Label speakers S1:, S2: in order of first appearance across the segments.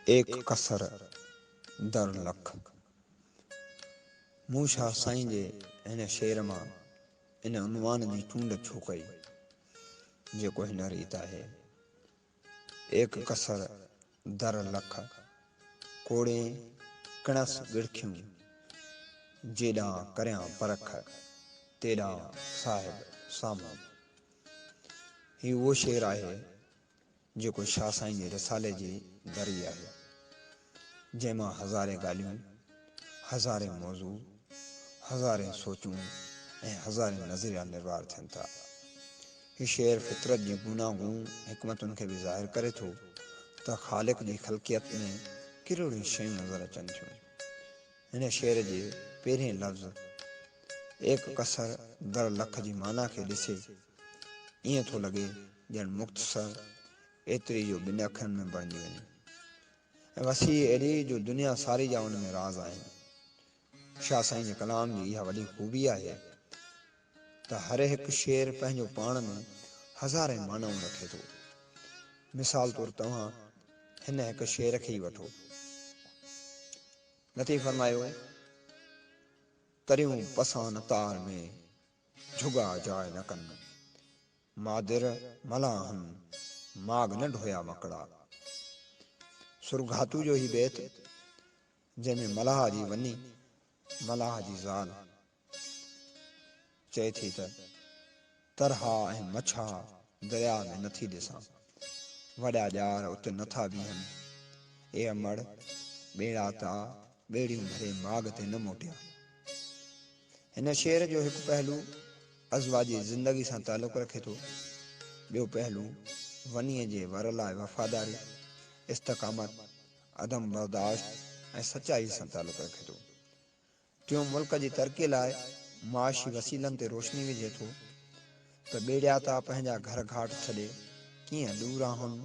S1: एक कसर दर लख। मूं शाह साईं जे हिन शेर मां इन उनवान जी चूंड छो कई, जेको हिन रीत आहे। एक कसर दर लख, कोड़े कणस गिड़खियूं, जेॾां करियां परख, तेॾां साहिब साम्हूं। ही उहो शेर आहे जेको शाह साईं जे रिसाले जी दरी आहे, जंहिंमां हज़ारे ॻाल्हियूं, हज़ारे मौज़ू, हज़ारे सोचूं ऐं हज़ारे नज़रिया निर्वार थियनि था। हीउ शेर फितरत जी गूनागूं हिकमतुनि खे बि ज़ाहिर करे थो त ख़ालिक जी ख़ल्क़ियत में कहिड़ियूं शयूं नज़र अचनि थियूं। हिन शेर जे पहिरें लफ़्ज़ एक कसर दर लख जी माना खे ॾिसे ईअं थो लॻे ॼण मुख़्तसर एतिरी जो ॿिनि अखरनि में बणिजी वञे, ऐं वसी एॾी जो दुनिया सारी जा उन में राज़ आहिनि। शाह साईं जे कलाम जी इहा वॾी ख़ूबी आहे त हर हिकु शेर पंहिंजो पाण में हज़ारे मानाऊं रखे थो। मिसाल तौरु तव्हां हिन हिकु शेर खे ई वठो। लतीफ़ फरमायो, तरियूं पसान तार में झुगा जाए न कनि, मादिर मलाहनि माग न ढोया मकड़ा। सुरघातू जो ही बैत, जंहिंमें मलाह जी वञी मलाह जी ज़ाल चए थी त तरहा ऐं मछा दरिया में नथी ॾिसां, वॾा ॼार उते नथा बीहनि, ए अमड़ ॿेड़ा ता ॿेड़ियूं भरे माग ते न मोटिया। हिन शेर जो हिकु पहलू अज़वाजी ज़िंदगी सां तालुक़ु रखे थो, ॿियो पहलू वनीअ जे वर लाइ वफ़ादारी, इस्तक़ामत, अदम बर्दाश्त ऐं सचाई सां तालुक़ु रखे थो। टियों मुल्क जी तरक़ीअ लाइ माशी वसीलनि ते रोशनी विझे थो त ॿेड़िया था पंहिंजा घर घाट छॾे कीअं ॾूराहुनि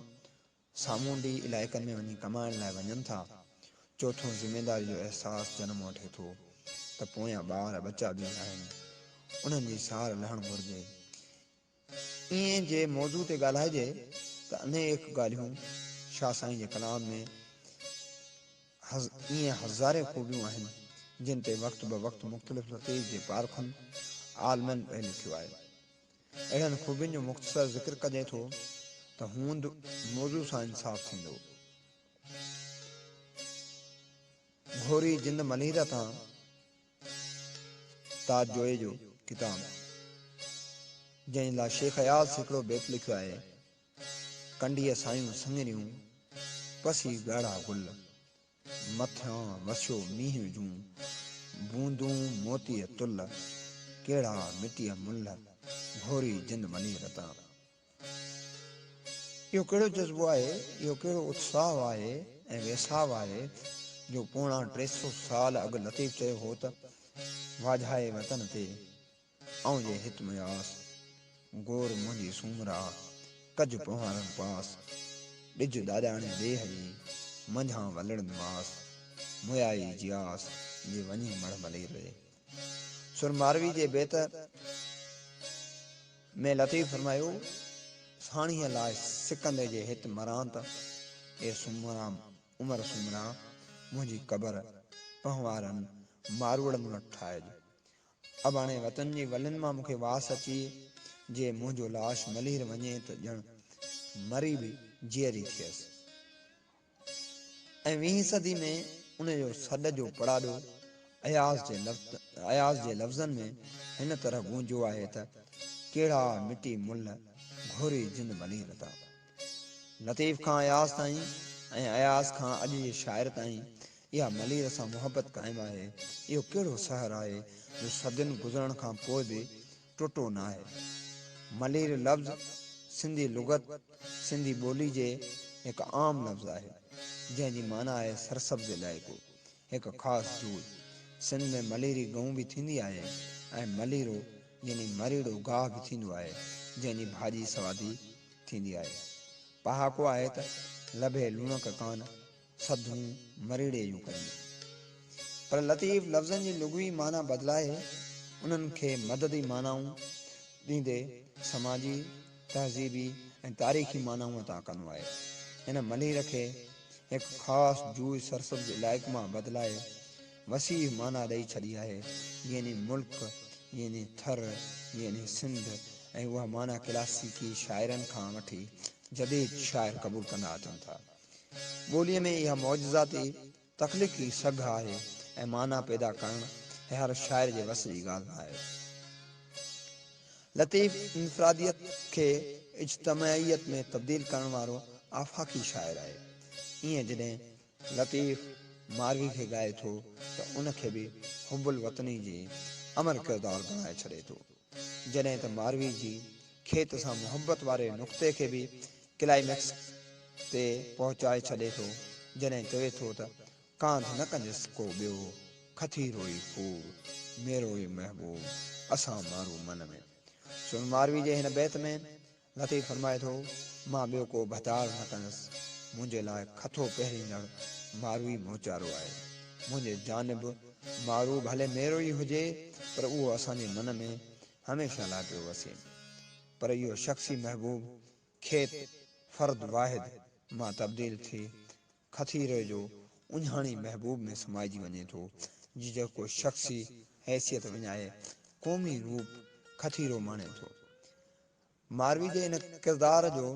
S1: सामूंडी इलाइक़नि में वञी कमाइण लाइ वञनि था। चोथों ज़िमेदारी जो अहसासु जनमु वठे थो त पोयां ॿार बचा बि आहिनि, उन्हनि जी सार लहणु घुरिजे। ईअं जे मौज़ू ते ॻाल्हाइजे त अनेक ॻाल्हियूं शाह साईं जे कलाम में ईअं हज़ारे ख़ूबियूं आहिनि जिन ते वक़्तु ब वक़्तु मुख़्तलिफ़ लतीफ़ जे पारखनि आलमनि पियो लिखियो आहे। अहिड़नि ख़ूबियुनि जो मुख़्तसर ज़िक्र कजे थो त हूंद मौज़ू सां इंसाफ़ थींदो। घोरी जिंद मलीर तां ताज जोए जो किताब, जंहिं लाइ शेख अयाज़ हिकिड़ो बैत लिखियो आहे, कंडीअ सायूं संगरियूं पसी ॻाढ़ा गुल, मथियां वसियो मींहुं जूं बूंदूं मोतीअ तुल, कहिड़ा मिटीअ मुल, घोरी जिंद मलीर तां। इहो कहिड़ो जज़्बो आहे, इहो कहिड़ो उत्साह आहे ऐं वेसाव आहे जो पोणा 300 साल अॻु लतीफ़ चयो हो त वाझाए वतन ते आऊं जे हित मुयास, गोर मुंहिंजी सूमरा कज पोहारनि पास, ॾिज ॾाॾाणे ॾेह जी मंझां वलड़नि मास, मुयाई जियास जे वञी मड़ मलीर रे। सुरमारवी जे बैत में लतीफ़ फरमायो, साणीअ लाइ सिकंदे जे हित मरां त ए सुमरा उमर सुमरा मुंहिंजी क़बर पहवारनि मारवड़नि वटि ठाहिजे। अबाणे वतन जी वलियुनि मां मूंखे वास अची, जे मुंहिंजो लाश मलीर वञे त ॼण मरी बि जीअरी थियसि। ऐं 20वीं सदी में उन जो सॾ जो पड़ाॾो अयाज़ जे लफ़्ज़नि में हिन तरह गूंजियो आहे त कहिड़ा मिटी मुल, घोरी जिंद मलीर तां। लतीफ़ खां अयाज़ ताईं ऐं अयाज़ खां अॼु जे शाइर ताईं इहा मलीर सां मुहबत क़ाइमु आहे। इहो कहिड़ो सहर आहे जो सदियुनि गुज़रण खां पोइ बि टुटो न आहे। मलीर लफ़्ज़ सिंधी लुग़त सिंधी ॿोली जे हिकु आम लफ़्ज़ आहे, जंहिंजी माना आहे सरसब्ज़ इलाइक़ो, हिकु ख़ासि जूड़। सिंध में मलीरी गऊं बि थींदी आहे ऐं मलीरो यानी मरीड़ो गाह बि थींदो आहे, जंहिंजी भाॼी सवादी थींदी आहे। पहाको आहे त लभे लूणक कान, सधूं मरीड़े जूं कयूं। पर लतीफ़ लफ़्ज़नि जी लुग़वी माना बदिलाए उन्हनि खे मददी मानाऊं ॾींदे समाजी, तहज़ीबी ऐं तारीख़ी मानाऊं अता कंदो आहे। हिन मलीर खे एक ख़ास जूय सरसब्ज इलाइक़े मां बदिलाए वसीह माना ॾेई छॾी आहे, यानी मुल्क, यानी थर, यानी सिंध, ऐं उहा माना क्लासिकी शाइरनि खां वठी जदीद शाइर क़बूल कंदा अचनि था। ॿोलीअ में इहा मौजज़ाती तख़लीक़ी सघ आहे ऐं माना पैदा करणु हर शाइर जे वस जी ॻाल्हि आहे। लतीफ़ इनफ़रादियत खे इज्तमाइयत में तब्दील करण वारो आफ़ाक़ी शाइर आहे। ईअं जॾहिं लतीफ़ मारवी खे ॻाए थो त उनखे बि हुब्बुल वतनी जी अमर किरदारु बणाए छॾे थो, जॾहिं त मारवी जी खेत सां मुहबत वारे नुक़्ते खे बि क्लाइमेक्स ते पहुचाए छॾे थो, जॾहिं चवे थो त कांध न कंदसि को ॿियो, खथीरो ई फूर, मेरो ई महबूब, असां मारू मन में। सुन मारवी जे हिन बैत में लतीफ़ फरमाए थो, मां ॿियो को भताड़ न कंदसि, मुंहिंजे लाइ खथो पहिरींदड़ मारवी मोचारो आहे। मुंहिंजे जानिब मारू भले मेरो ई हुजे, पर उहो असांजे मन में हमेशह लाइ पियो वसे। पर इहो शख़्सी महबूब खेत फ़र्द वाहिद मां तब्दील थी खथीरे जो उन्हाणी महबूब में समाइजी वञे थो, जेको शख़्सी हैसियत विञाए क़ौमी रूप खथीरो माणे थो। मारवी जे इन किरदार जो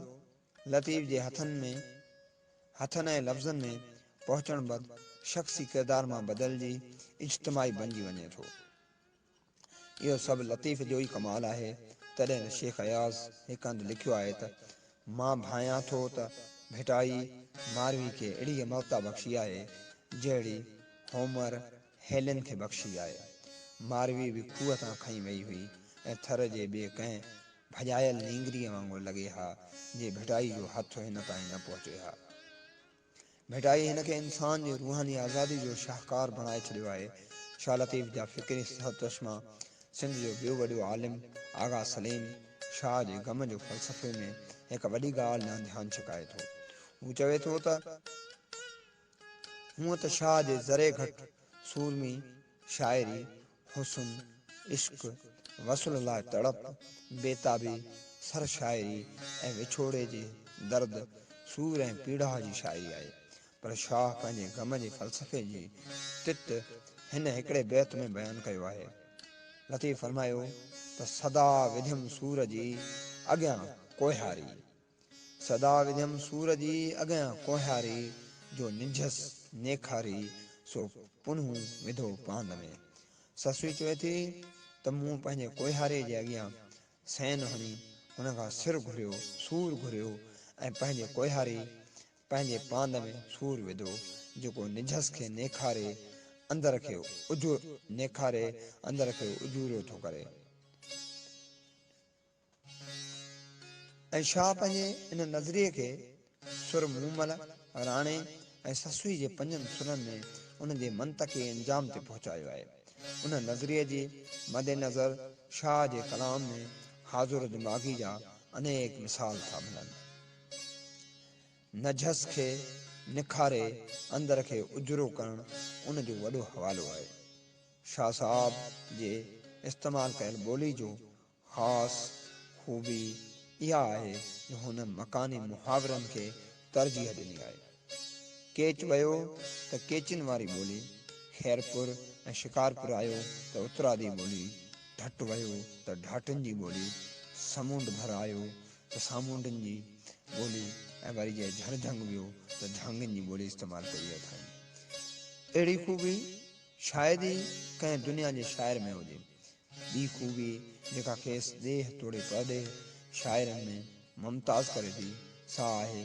S1: लतीफ़ जे हथनि ऐं लफ़्ज़नि में पहुचण बैदि शख़्सी किरदार मां बदिलजी इज्तमाई बणिजी वञे थो। इहो सभु लतीफ़ जो ई कमाल आहे। तॾहिं त शेख अयाज़ हिकु हंधि लिखियो आहे त मां भायां थो त भिटाई मारवी खे अहिड़ी अमरता बख़्शी आहे जहिड़ी होमर हेलेन खे बख़्शी आहे। मारवी बि खूह तां खईं वई हुई ऐं थर जे ॿिए कंहिं भॼायल नींगरीअ वांगुरु लॻे हा जे भिटाई जो हथु हिन ताईं न पहुचे हा। भिटाई हिन खे इंसान जी रूहानी आज़ादी जो शाहकार बणाए छॾियो आहे। शाह लतीफ़ जा फ़िक्री चश्मा सिंध जो ॿियो वॾो आलिम आगा सलीम शाह जे ग़म जो फ़लसफ़े में हिकु वॾी ॻाल्हि ॾांहुं ध्यानु छिकाए थो। हू चवे थो त हूअं त शाह जे ज़रे घटि सूरमी शाइरी, हुस्न, इश्क़, वसुल लाइ तड़प, बेताबी, सर शाइरी ऐं विछोड़े जे दर्द, सूर ऐं पीड़ा जी शाइरी आहे, पर शाह पंहिंजे ग़म जे फ़लसफ़े जी तित हिन हिकिड़े बैत में बयानु कयो आहे। लतीफ़ फरमायो त सदा विधियमि सूर जी अॻियां कोहियारी, सदा विधियमि सूर जी अॻियां कोहियारी, जो निझसि नेखारी सो पुनूं विधो पांद में। ससुई चवे थी त मूं पंहिंजे कोहियारे जे अॻियां सैन हणी हुन खां सिर घुरियो, सूर घुरियो ऐं पंहिंजे कोहियारी पंहिंजे पांद में सूर विधो, जेको निझस खे नेखारे अंदर खे उजूरो थो करे। ऐं शाह पंहिंजे इन नज़रिए खे सुर मूमल, राणे ऐं ससुई जे पंजनि सुरनि में उन जे मंतक़ी अंजाम ते पहुचायो आहे। उन नज़रिए जी मदेनज़र शाह जे कलाम में हाज़ुर दिमाग़ी जा अनेक मिसाल था मिलनि। नझस खे निखारे अंदर खे उजरो करणु उन जो वॾो हवालो आहे। शाह साहब जे इस्तेमालु कयल ॿोली जो ख़ासि ख़ूबी इहा आहे जो हुन मकानी मुहावरनि खे तरजीह ॾिनी आहे। केच वियो त केचिन वारी ॿोली, खैरपुर ऐं शिकारपुर आयो त उतरादी ॿोली, ढट वियो त ढाटिन जी ॿोली, समुंड भर आयो त सामुंडनि जी ॿोली ऐं वरी जे झरझंग वियो त झंगनि जी ॿोली इस्तेमालु कई अथई। अहिड़ी ख़ूबी शायदि ई कंहिं दुनिया जे शाइर में हुजे। ॿी ख़ूबी जेका खेसि ॾेह तोड़े परॾेह शाइरनि में मुमताज़ करे थी, सा आहे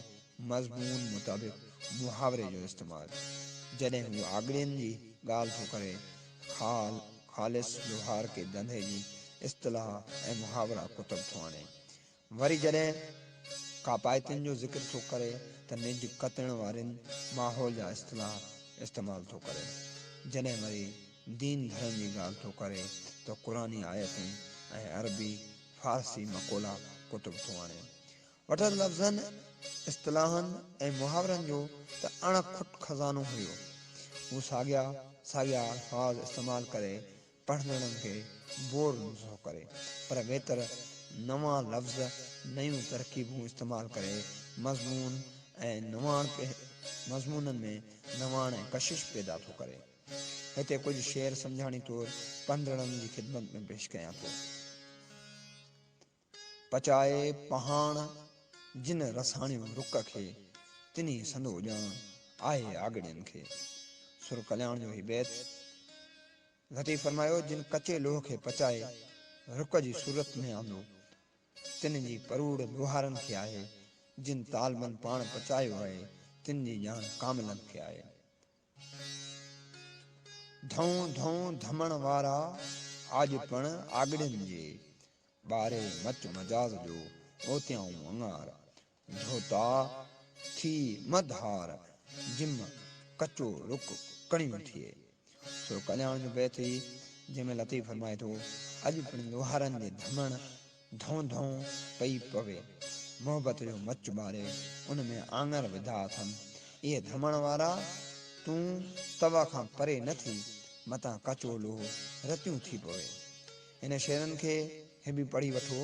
S1: मज़मून मुताबिक़ मुहावरे जो इस्तेमालु। जॾहिं हू आॻड़ियुनि जी ॻाल्हि थो करे ख़ालिस लोहार के धंधे जी इस्तलाह ऐं मुहावरा कुतब थो आणे। वरी जॾहिं कापायतियुनि जो ज़िक्र थो करे त निज कतण वारनि माहौल जा इस्तेमालु थो करे। जॾहिं वरी दीन धर्म जी ॻाल्हि थो करे त क़ुरानी आयतूं ऐं अरबी फ़ारसी मक़ोला कुतुब थो आणे। वठल लफ़्ज़नि, इस्तिलाहनि ऐं मुहावरनि जो त अणखुट खज़ानो हुयो। हू साॻिया अल्फाज़ इस्तेमालु करे पढ़ंदड़नि खे बोर नथो करे, पर वेतर नवां लफ़्ज़, नयूं तरकीबूं इस्तेमालु करे मज़मून ऐं नवाण मज़मूननि में नवाण ऐं कशिश पैदा थो करे। हिते कुझु शेर सम्झाणी तौरु पंधड़नि जी ख़िदमत में पेश कयां थो। पचाए पहाण जिन रसाणियो रुक खे, तिनी संदो ॼाण आहे आगड़ियनि खे। सुर कल्याण जो ही बैत लतीफ़ फरमायो, जिन कचे लोह खे पचाए रुक जी सूरत में आंदो, तिन जी परूड़ लोहारनि खे आहे। जिन तालबन पाण पचायो आहे, तिन जी ॼाण कामिलनि खे आहे। धौं धौं धमण वारा आज पण आगड़ियनि जे, ॿारे मच मजाज जो ओतियाऊं अंगार। धोता थी मधार जिम कचो रुक कणियूं थिए। सो कल्याण जो बैत ही जंहिंमें लतीफ़ फरमाए थो, अॼु पिण लोहारनि जे धमण धों धों पई पवे, मोहबत जो मच ॿारे उन में आङर विधा अथनि। इहे धमण वारा तूं तवा खां परे न थी, मतां कचो लोहो रतियूं थी पवे। हिन शेरनि खे हे बि पढ़ी वठो।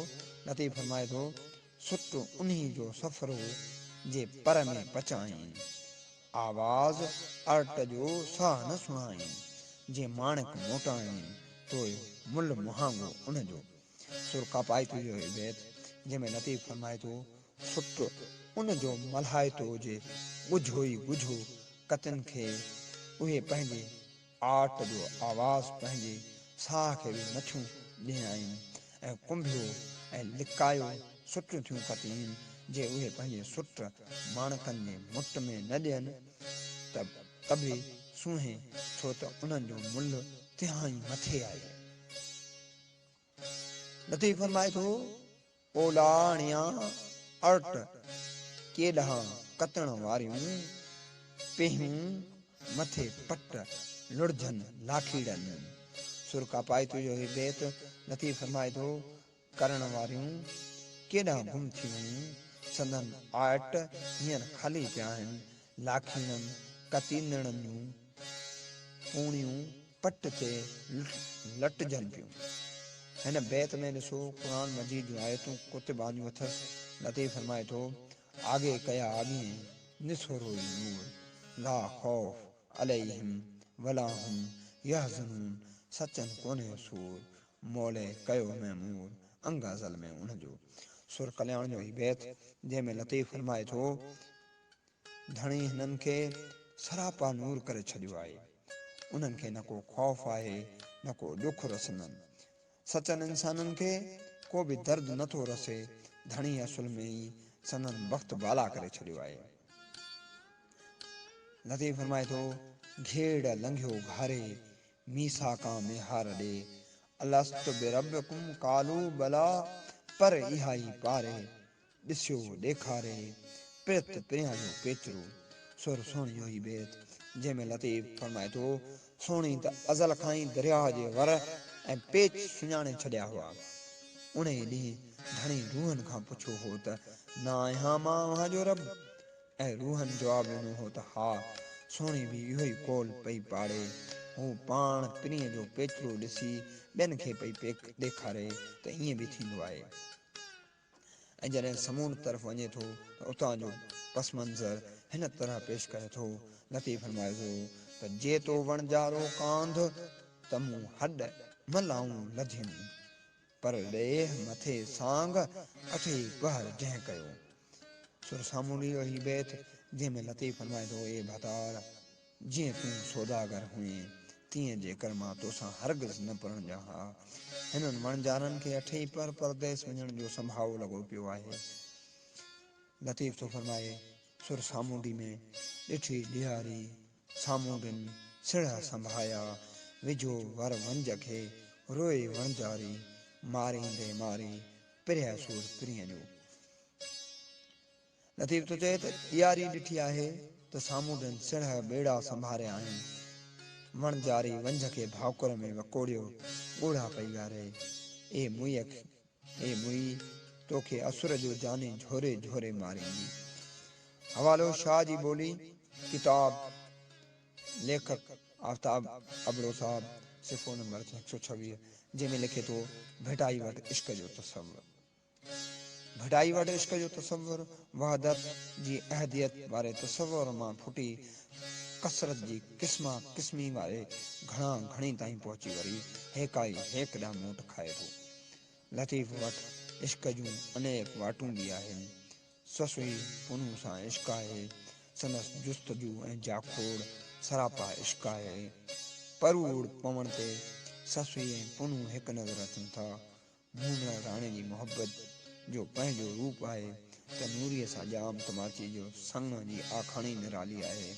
S1: लतीफ़ फरमाए थो, सुट उन्ही जो सफ़र हो जे पर में पचाईं, आवाज़ अर्ट जो साह न सुणाईं। जे माणक मोटाईं तो मुल मुहांगो उनजो। सुर कापाइतू जो बैत जंहिंमें लतीफ़ फरमाए थो, सुट उन जो मल्हाइतो जे ॻुझो ई ॻुझो कतनि खे उहे पंहिंजे आट जो आवाज़ पंहिंजे साह खे बि नथियूं ॾियाइनि। ऐं कुंभियो ऐं लिकायो सुटियूं थियूं कतीनि, जे उहे पंहिंजे सुट माणकनि जे मुट में न ॾियनि त बि सूंहें, छो त उन्हनि जो मुल्ह तिहाई मथे आहे। लतीफ़ फरमाए थो, ओलाणिया अर्ट केॾां कतण वारियूं पेहियूं मथे पट लुढ़झनि लाखीड़नि। सुर कापाइतू जो ही बैत लतीफ़ फरमाए थो, करण वारियूं केॾां गुम थी वयूं, संदन आट हींअर खाली पिया आहिनि। लाखीड़नि कतीनड़नि जूं पूणियूं पट ते लटजनि पियूं। हिन बैत में ॾिसो क़ुरान मजीद जूं आयतूं कुतबानियूं अथसि। लतीफ़ फरमाए थो, आगे कया आॻिए निसोरो नूर, ला खौफ अलैहिम वला हुम यहज़नून। सचनि कोन्हे सूर, मौले कयो महमूर, अंगाज़ल में उनजो। सुर कल्याण जो ही बैत जंहिंमें लतीफ़ फरमाए थो, धणी हिननि खे सरापा नूर करे छॾियो आहे। उन्हनि खे न को खौफ़ आहे न को ॾुख रसंदनि। सचनि इंसाननि खे को बि दर्द नथो रसे। धणी असुल में ई संदन वक़्तु बाला करे छॾियो आहे। लतीफ़ फरमाए थो, घेड़ लंघियो घारे मीसाका में हार ॾे, अलस्त बिरब्बिकुम कालू बला, पर इहा ई पारे ॾिसियो ॾेखारे पिरत पिरियां जो पेचरो। सुर सुहिणी जो ही बैत जंहिंमें लतीफ़ फरमाए थो, सुहिणी त अज़ल खां ई दरिया जे वर ऐं पेच सुञाणे छॾिया हुआ। उन ई ॾींहुं धणी रूहनि खां पुछियो हो त ना आहियां मां अव्हांजो रब, ऐं रूहनि जवाबु ॾिनो हो त हा। सुहिणी बि इहो ई कौल पई पाड़े। हू पाण पिरीअ जो पेचरो ॾिसी ॿियनि खे पई ॾेखारे त ईअं बि थींदो आहे। ऐं जॾहिं समूंड तरफ़ वञे थो त उतां जो पस मंज़र हिन तरह पेश करे थो। लतीफ़ फरमाए थो त जे तो वणजारो कांध त मूं हॾ मलाऊं लधियुनि, पर ॾेह मथे सांग अठई पहर जंहिं कयो। सुर सामूंडी जो ही बैत जंहिंमें लतीफ़ फरमाए थो, ए भतार जीअं तूं सौदागर हुएं, तीअं जेकर मां तोसां हरगिज़ न पढ़ण ॼाहा। हिननि वणजारनि खे अठई पहर परदेस वञण जो संभाव लॻो पियो आहे। लतीफ़ थो फरमाए, सुर सामूंडी में ॾिठी ॾियारी सामूंडिन सिड़ संभाया, विझो वर वंज खे रोए वणजारी, मारींदे मारी पिरिया सूर पिरीअ जो। लतीफ़ थो चए त ॾियारी ॾिठी आहे त सामूंडनि सिड़ ॿेड़ा संभारिया आहिनि। वणजारी वंझ खे भाकुर में वकोड़ियो ॻोढ़ा पई ॻारे। ए मुई तोखे असुर जो जाने झोरे झोरे मारींदी। हवालो शाह जी ॿोली, किताब, लेखक आफ्ताब अबड़ो साहब, सिफ़ो नंबर 126, जंहिंमें लिखे थो, भेटाई वटि इश्क जो तसव्वुर। भिटाई वटि इश्क जो तसव्वुर वहदत जी अहदियत वारे तसव्वुर मां फुटी कसरत जी क़िस्मा क़िस्मी वारे घणी ताईं पहुची वरी हेकाई हेक ॾांहुं मोट खाए थो। लतीफ़ वटि इश्क जूं अनेक वाटूं बि आहिनि। ससुई पुनूं सां इश्क आहे, संदसि जुस्तजू ऐं जाखोड़ सरापा इश्क आहे। परूड़ पवण ते ससुई ऐं पुनूं हिकु नज़र अचनि था। मूमल राणे जी मुहबत जो पंहिंजो रूप आहे त नूरीअ सां जाम तमाची जो संग जी आखाणी निराली आहे।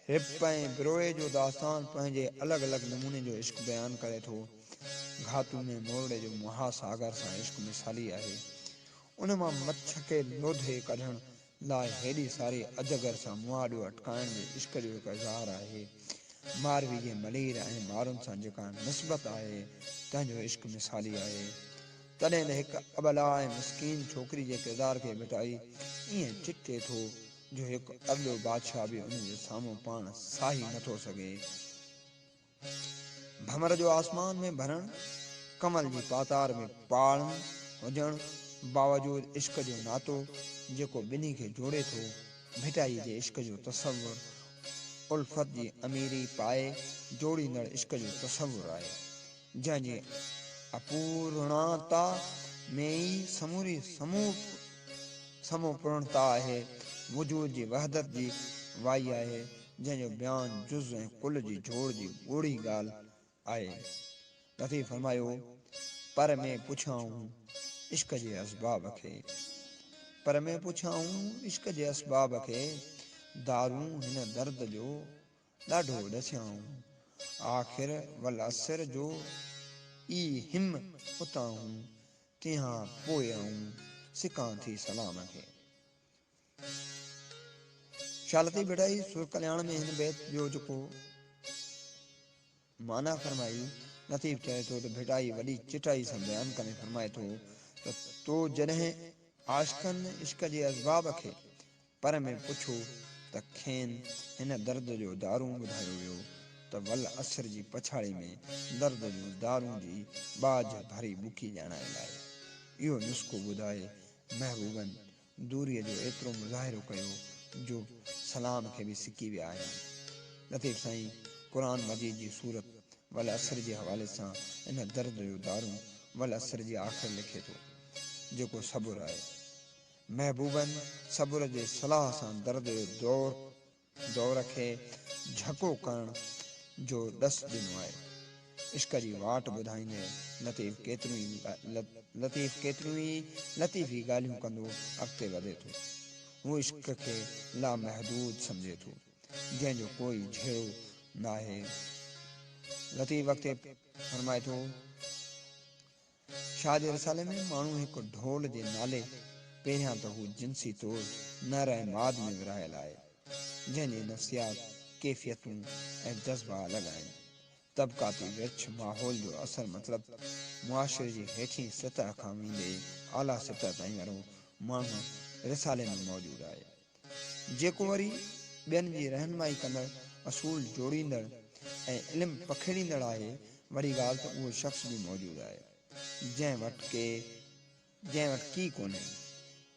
S1: हिप ऐं बिरोए जो दास्तान पंहिंजे अलॻि अलॻि नमूने जो इश्क बयानु करे थो। घातू में मोरड़े जो महासागर सां इश्क मिसाली आहे। उन मां मच्छ खे लोधे कढण लाइ हेॾी सारी अजगर सां मुआॾो अटकाइण जे इश्क जो हिकु इज़हार आहे। मारवी जे मलीर ऐं मारुनि सां जेका निस्बत आहे तंहिंजो इश्क मिसाली आहे। तॾहिं त हिकु अबला ऐं मिसकीन छोकिरी जे किरदार खे भिटाई ईअं चिटे थो जो हिकु अॻिलो बादशाह बि उन जे साम्हूं पाण साही नथो सघे। भमर जो आसमान में भरण, कमल जी पातार में पाण हुजण बावजूद इश्क जो नातो जेको ॿिन्ही खे जोड़े थो। भिटाई जे इश्क जो तसव्वुर उल्फत जी अमीरी पाए जोड़ींदड़ इश्क जो तसव्वुर आहे जंहिंजी अपूर्णता में ई समूरी समूपूर्णता आहे। वजूद जी वहदत जी वाई आहे जंहिंजो बयानु जुज़ ऐं कुल जी जोड़ जी ॻोढ़ी ॻाल्हि आहे। लतीफ़ फरमायो, पर में पुछाऊं इश्क जे असबाब खे, पर में पुछाऊं इश्क जे असबाब खे, दारूं हिन दर्द जो ॾाढो ॾसियाऊं, आख़िर वल असर जो ई हिम उताऊं, तिहां पोइ आऊं सिकां थी सलाम खे। शालती भिटाई सुर कल्याण में हिन बैत जो जेको माना फरमाई, लतीफ़ चए थो त भिटाई वॾी चिटाई सां बयानु करे फरमाए थो त तो जॾहिं आशिक़नि इश्क जे असबाब खे पर में पुछो त खेनि हिन दर्द जो दारूं ॿुधायो वियो त वल असर जी पछाड़ी में दर्द जूं दारूं जी बाज भरी बुकी ॼाणाए लाइ इहो नुस्ख़ो ॿुधाए महबूबनि दूरीअ जो एतिरो मुज़ाहिरो कयो जो सलाम खे बि सिकी विया आहिनि। लतीफ़ साईं क़ुरान मजीद जी सूरत वल असर जे हवाले सां इन दर्द जो दारूं वल असर जी आख़िर लिखे थो जेको सबुर आहे। महबूबनि सबुर जे सलाह सां दर्द जो दौर खे झको करण जो ॾस ॾिनो आहे। इश्क जी वाट ॿुधाईंदे लतीफ़ केतिरियूं ई लतीफ़ी ॻाल्हियूं कंदो अॻिते वधे थो। हू इश्क खे लामहदूद सम्झे थो जंहिंजो कोई झेड़ो न आहे। लतीफ़ अॻिते फरमाए थो, शाह जे रिसाले में माण्हू हिकु ढोल जे नाले पहिरियां त हू जिन्सी तौर नर ऐं माद में विरहायल आहे जंहिंजी नफ़्सियात कैफ़ियतूं ऐं जज़्बा अलॻि आहिनि। तबक़ाती विर्छ माहौल जो असर मतिलबु मुआशिरे जी हेठीं सतह खां वेंदे आला सतह ताईं वारो माण्हू रिसाले में मौजूदु आहे जेको वरी ॿियनि जी रहनुमाई कंदड़ असूल जोड़ींदड़ ऐं इल्मु पखेड़ींदड़ आहे। वरी ॻाल्हि त उहो शख़्स बि मौजूदु आहे जंहिं वटि की कोन्हे।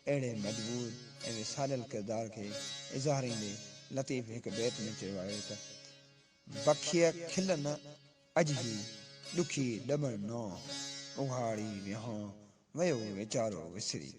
S1: अहिड़े मजबूर ऐं विसारियल किरदार खे इज़हारींदे लतीफ़ हिकु बैत में चयो आहे त बखीअ खिल न अॼु ॾुखी ॾॿण न उघाड़ी विहां वयो वीचारो विसरी।